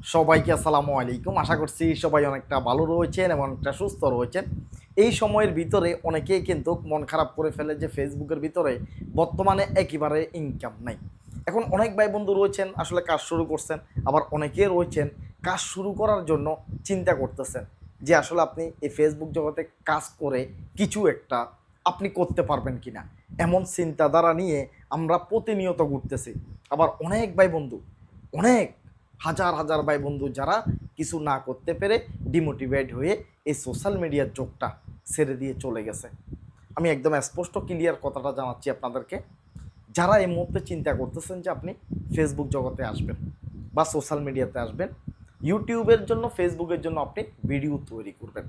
সবাইকে আসসালামু আলাইকুম। আশা করছি সবাই অনেকটা ভালো রয়েছেন এবং অনেকটা সুস্থ রয়েছেন। এই সময়ের ভিতরে অনেকেই কিন্তু মন খারাপ করে ফেলে যে ফেসবুকের ভিতরে বর্তমানে একেবারে ইনকাম নাই। এখন অনেক ভাই বন্ধু রয়েছেন আসলে কাজ শুরু করছেন, আবার অনেকে রয়েছেন কাজ শুরু করার জন্য চিন্তা করতেছেন যে আসলে আপনি এই ফেসবুক জগতে কাজ করে কিছু একটা আপনি করতে পারবেন কিনা, এমন চিন্তাধারা নিয়ে আমরা প্রতিনিয়ত ঘুরতেছি। আবার অনেক ভাই বন্ধু, অনেক হাজার হাজার ভাই বন্ধু যারা কিছু না করতে পেরে ডিমোটিভেট হয়ে এই সোশ্যাল মিডিয়ার যোগটা ছেড়ে দিয়ে চলে গেছে। আমি একদম স্পষ্ট ক্লিয়ার কথাটা জানাচ্ছি আপনাদেরকে, যারা এই মুহূর্তে চিন্তা করতেছেন যে আপনি ফেসবুক জগতে আসবেন বা সোশ্যাল মিডিয়াতে আসবেন, ইউটিউবের জন্য ফেসবুকের জন্য আপনি ভিডিও তৈরি করবেন,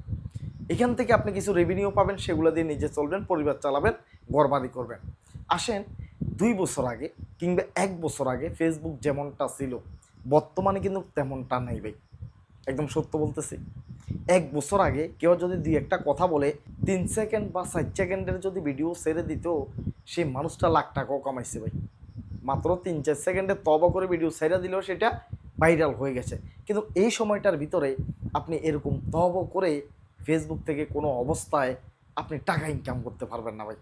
এখান থেকে আপনি কিছু রেভিনিউ পাবেন, সেগুলো দিয়ে নিজে চলবেন, পরিবার চালাবেন, ঘরবাড়ি করবেন। আসেন, 2 বছর আগে কিংবা 1 বছর আগে ফেসবুক যেমনটা ছিল বর্তমানে কিন্তু তেমনটা নেই ভাই, একদম সত্য বলতেছি। 1 বছর আগে কেউ যদি দুই একটা কথা বলে 3 সেকেন্ড বা 4 সেকেন্ডের যদি ভিডিও ছেড়ে দিত, সেই মানুষটা লাখ টাকাও কামাইছে ভাই। মাত্র 3-4 সেকেন্ডে তবা করে ভিডিও ছেড়ে দিলেও সেটা ভাইরাল হয়ে গেছে। কিন্তু এই সময়টার ভিতরে আপনি এরকম তবা করে ফেসবুক থেকে কোনো অবস্থায় আপনি টাকা ইনকাম করতে পারবেন না ভাই।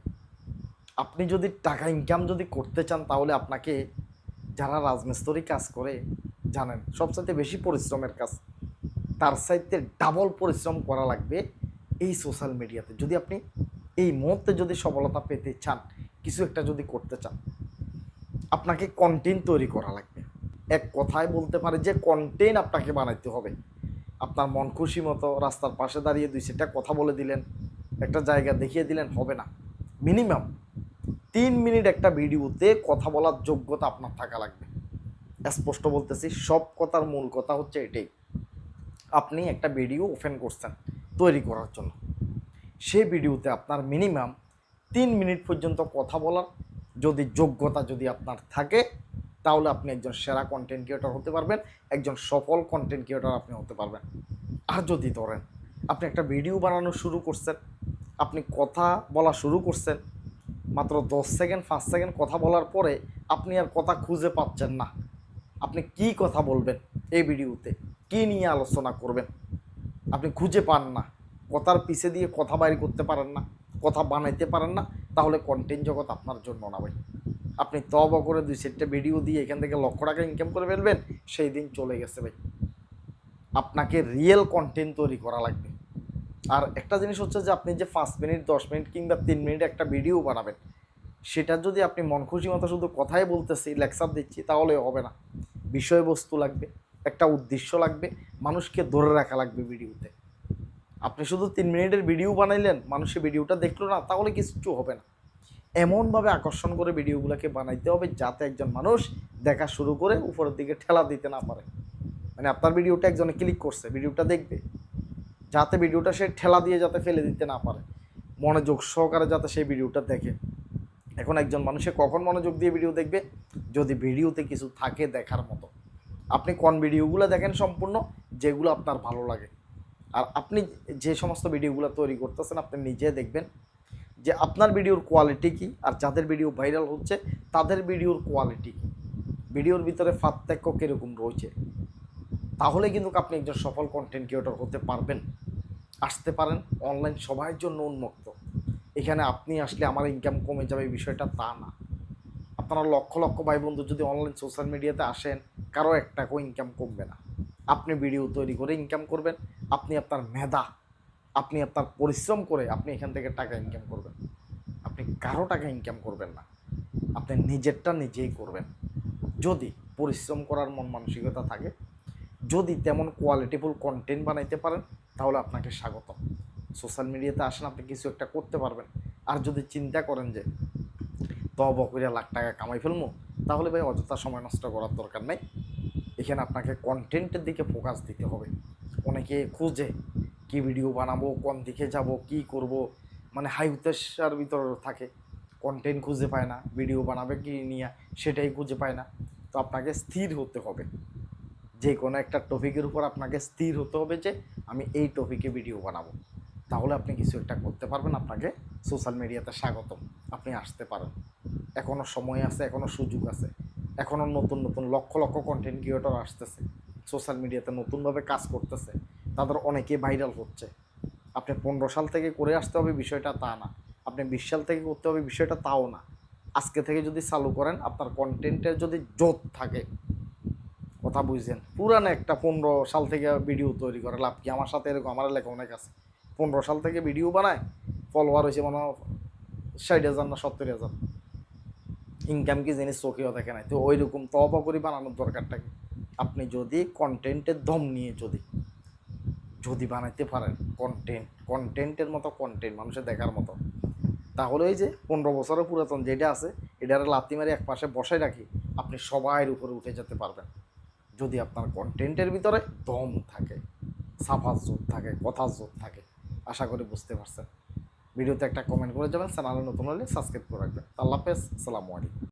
আপনি যদি টাকা ইনকাম যদি করতে চান, তাহলে আপনাকে, যারা রাজমিস্ত্রি কাজ করে জানেন সবচাইতে বেশি পরিশ্রমের কাজ, তার চাইতে ডাবল পরিশ্রম করা লাগবে এই সোশ্যাল মিডিয়াতে। যদি আপনি এই মুহূর্তে যদি সফলতা পেতে চান, কিছু একটা যদি করতে চান, আপনাকে কন্টেন্ট তৈরি করা লাগবে। এক কথায় বলতে পারে যে কন্টেন্ট আপনাকে বানাইতে হবে। আপনার মন খুশি মতো রাস্তার পাশে দাঁড়িয়ে 2-4টা কথা বলে দিলেন, একটা জায়গা দেখিয়ে দিলেন, হবে না। মিনিমাম 3 মিনিট একটা ভিডিওতে কথা বলার যোগ্যতা আপনার থাকা লাগবে। স্পষ্ট বলতেছি, সব কথার মূল কথা হচ্ছে এটাই। আপনি একটা ভিডিও ওপেন করছেন তৈরি করার জন্য, সেই ভিডিওতে আপনার মিনিমাম 3 মিনিট পর্যন্ত কথা বলার যদি যোগ্যতা যদি আপনার থাকে, তাহলে আপনি একজন সেরা কন্টেন্ট ক্রিয়েটর হতে পারবেন, একজন সফল কন্টেন্ট ক্রিয়েটর আপনি হতে পারবেন। আর যদি ধরেন আপনি একটা ভিডিও বানানো শুরু করছেন, আপনি কথা বলা শুরু করছেন, মাত্র 10 সেকেন্ড 5 সেকেন্ড কথা বলার পরে আপনি আর কথা খুঁজে পাচ্ছেন না, আপনি কি কথা বলবেন এই ভিডিওতে, কী নিয়ে আলোচনা করবেন, আপনি খুঁজে পান না, কথার পিছে দিয়ে কথা বাইর করতে পারেন না, কথা বানাইতে পারেন না, তাহলে কন্টেন্ট জগৎ আপনার জন্য না ভাই। আপনি তবা করে 2-4টা ভিডিও দিয়ে এখান থেকে লক্ষ টাকা ইনকাম করে ফেলবেন, সেই দিন চলে গেছে ভাই। আপনাকে রিয়েল কন্টেন্ট তৈরি করা লাগবে। আর একটা জিনিস হচ্ছে যে আপনি যে 5 মিনিট 10 মিনিট কিংবা 3 মিনিট একটা ভিডিও বানাবেন, সেটা যদি আপনি মন খুশি মতো শুধু কথাই বলতেছি, লেকচার দিচ্ছি, তাহলে হবে না। বিষয়বস্তু লাগবে, একটা উদ্দেশ্য লাগবে, মানুষকে ধরে রাখা লাগবে ভিডিওতে। আপনি শুধু 3 মিনিটের ভিডিও বানাইলেন, মানুষের ভিডিওটা দেখলো না, তাহলে কিছু হবে না। এমনভাবে আকর্ষণ করে ভিডিওগুলোকে বানাইতে হবে যাতে একজন মানুষ দেখা শুরু করে উপরের দিকে ঠেলা দিতে না পারে। মানে আপনার ভিডিওটা একজনে ক্লিক করছে, ভিডিওটা দেখবে, যাতে ভিডিওটা সে ঠেলা দিয়ে যাতে ফেলে দিতে না পারে, মনোযোগ সহকারে যাতে সেই ভিডিওটা দেখে। এখন একজন মানুষে কখন মনোযোগ দিয়ে ভিডিও দেখবে, যদি ভিডিওতে কিছু থাকে দেখার মতো। আপনি কোন ভিডিওগুলো দেখেন সম্পূর্ণ, যেগুলো আপনার ভালো লাগে। আর আপনি যে সমস্ত ভিডিওগুলো তৈরি করতেছেন, আপনি নিজে দেখবেন যে আপনার ভিডিওর কোয়ালিটি কী, আর যাদের ভিডিও ভাইরাল হচ্ছে তাদের ভিডিওর কোয়ালিটি কী, ভিডিওর ভিতরে পার্থক্য কীরকম রয়েছে। তাহলে কিন্তু আপনি একজন সফল কন্টেন্ট ক্রিয়েটর হতে পারবেন। আসতে পারেন, অনলাইন সবার জন্য উন্মুক্ত। এখানে আপনি আসলে আমার ইনকাম কমে যাবে এই বিষয়টা তা না। আপনারা লক্ষ লক্ষ ভাই বন্ধু যদি অনলাইন সোশ্যাল মিডিয়াতে আসেন, কারো 1 টাকাও ইনকাম কমবে না। আপনি ভিডিও তৈরি করে ইনকাম করবেন, আপনি আপনার মেধা, আপনি আপনার পরিশ্রম করে আপনি এখান থেকে টাকা ইনকাম করবেন। আপনি কারো টাকা ইনকাম করবেন না, আপনি নিজেরটা নিজেই করবেন। যদি পরিশ্রম করার মন মানসিকতা থাকে, যদি তেমন কোয়ালিটিফুল কন্টেন্ট বানাইতে পারেন, তাহলে আপনাকে স্বাগত। সোশ্যাল মিডিয়াতে আসেন, আপনি কিছু একটা করতে পারবেন। আর যদি চিন্তা করেন যে তবা কইরা লাখ টাকা কামাই ফেলবো, তাহলে ভাই অযথা সময় নষ্ট করার দরকার নেই। এখানে আপনাকে কন্টেন্টের দিকে ফোকাস দিতে হবে। অনেকে খুঁজে কী ভিডিও বানাবো, কোন দিকে যাব, কি করব, মানে হাই উত্তেজনার ভিতর থাকে, কন্টেন্ট খুঁজে পায় না, ভিডিও বানাবে কি নিয়ে সেটাই খুঁজে পায় না। তো আপনাকে স্থির হতে হবে, যে কোনো একটা টপিকের উপর আপনাকে স্থির হতে হবে যে আমি এই টপিকে ভিডিও বানাবো, তাহলে আপনি কিছু একটা করতে পারবেন। আপনাকে সোশ্যাল মিডিয়াতে স্বাগতম, আপনি আসতে পারেন। এখনও সময় আছে, এখনও সুযোগ আছে, এখনও নতুন নতুন লক্ষ লক্ষ কন্টেন্ট ক্রিয়েটর আসতেছে। সোশ্যাল মিডিয়াতে নতুনভাবে কাজ করতেছে তাদের অনেকেই ভাইরাল হচ্ছে। আপনি 15 সাল থেকে করে আসতে হবে বিষয়টা তা না, আপনি 20 সাল থেকে করতে হবে বিষয়টা তাও না। আজকে থেকে যদি চালু করেন, আপনার কন্টেন্টের যদি জোর থাকে, কথা বুঝছেন, পুরানো একটা 15 সাল থেকে ভিডিও তৈরি করে লাভ কি? আমার সাথে এরকম আমার লেখা অনেক আছে 15 সাল থেকে ভিডিও বানায়, ফলোয়ার হয়েছে মনে হয় 60,000 না 70,000। ইনকাম কি জিনিস চোখেও দেখে নাই, তো ওই রকম তবা করে বানানোর দরকারটা কি? আপনি যদি কন্টেন্টের দম নিয়ে যদি যদি বানাইতে পারেন, কন্টেন্টের মতো কন্টেন্ট মানুষের দেখার মতো, তাহলে ওই যে 15 বছরের পুরাতন যেটা আছে এটার লাথি মারি এক পাশে বসাই রাখি, আপনি সবার উপরে উঠে যেতে পারবেন যদি আপনার কন্টেন্টের ভিতরে দম থাকে, সাফার জোর থাকে, কথার জোর থাকে। আশা করি বুঝতে পারছেন। ভিডিওতে একটা কমেন্ট করে যাবেন, চ্যানেলে নতুন হলে সাবস্ক্রাইব করে রাখবেন। আল্লাহ হাফেজ, আসসালামু আলাইকুম।